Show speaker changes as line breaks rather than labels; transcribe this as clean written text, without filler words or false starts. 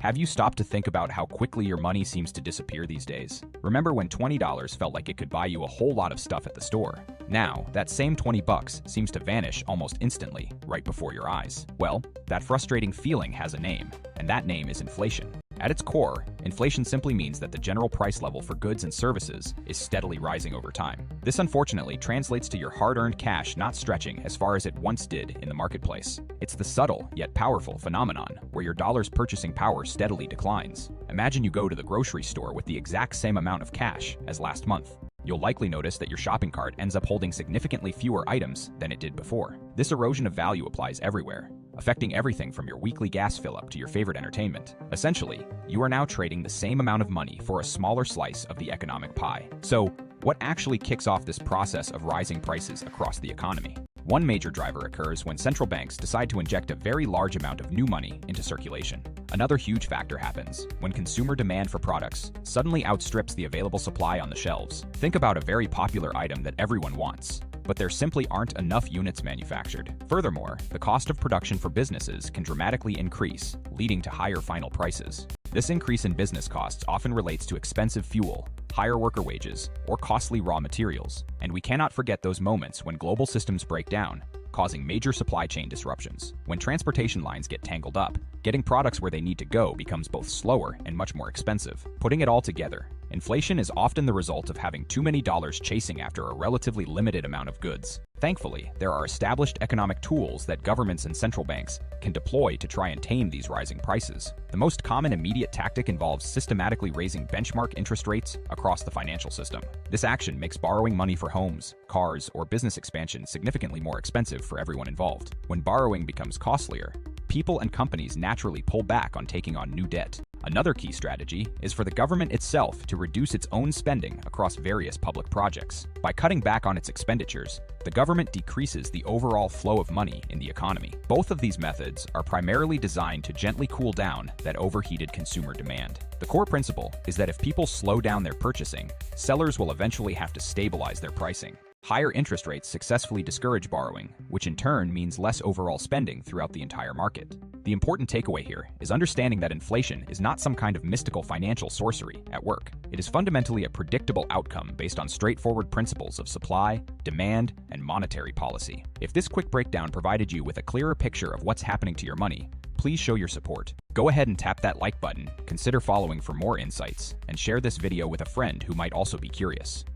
Have you stopped to think about how quickly your money seems to disappear these days? Remember when $20 felt like it could buy you a whole lot of stuff at the store? Now, that same 20 bucks seems to vanish almost instantly, right before your eyes. Well, that frustrating feeling has a name, and that name is inflation. At its core, inflation simply means that the general price level for goods and services is steadily rising over time. This unfortunately translates to your hard-earned cash not stretching as far as it once did in the marketplace. It's the subtle yet powerful phenomenon where your dollar's purchasing power steadily declines. Imagine you go to the grocery store with the exact same amount of cash as last month. You'll likely notice that your shopping cart ends up holding significantly fewer items than it did before. This erosion of value applies everywhere, affecting everything from your weekly gas fill-up to your favorite entertainment. Essentially, you are now trading the same amount of money for a smaller slice of the economic pie. So, what actually kicks off this process of rising prices across the economy? One major driver occurs when central banks decide to inject a very large amount of new money into circulation. Another huge factor happens when consumer demand for products suddenly outstrips the available supply on the shelves. Think about a very popular item that everyone wants, but there simply aren't enough units manufactured. Furthermore, the cost of production for businesses can dramatically increase, leading to higher final prices. This increase in business costs often relates to expensive fuel, higher worker wages, or costly raw materials. And we cannot forget those moments when global systems break down, causing major supply chain disruptions. When transportation lines get tangled up, getting products where they need to go becomes both slower and much more expensive. Putting it all together, inflation is often the result of having too many dollars chasing after a relatively limited amount of goods. Thankfully, there are established economic tools that governments and central banks can deploy to try and tame these rising prices. The most common immediate tactic involves systematically raising benchmark interest rates across the financial system. This action makes borrowing money for homes, cars, or business expansion significantly more expensive for everyone involved. When borrowing becomes costlier, people and companies naturally pull back on taking on new debt. Another key strategy is for the government itself to reduce its own spending across various public projects. By cutting back on its expenditures, the government decreases the overall flow of money in the economy. Both of these methods are primarily designed to gently cool down that overheated consumer demand. The core principle is that if people slow down their purchasing, sellers will eventually have to stabilize their pricing. Higher interest rates successfully discourage borrowing, which in turn means less overall spending throughout the entire market. The important takeaway here is understanding that inflation is not some kind of mystical financial sorcery at work. It is fundamentally a predictable outcome based on straightforward principles of supply, demand, and monetary policy. If this quick breakdown provided you with a clearer picture of what's happening to your money, please show your support. Go ahead and tap that like button, consider following for more insights, and share this video with a friend who might also be curious.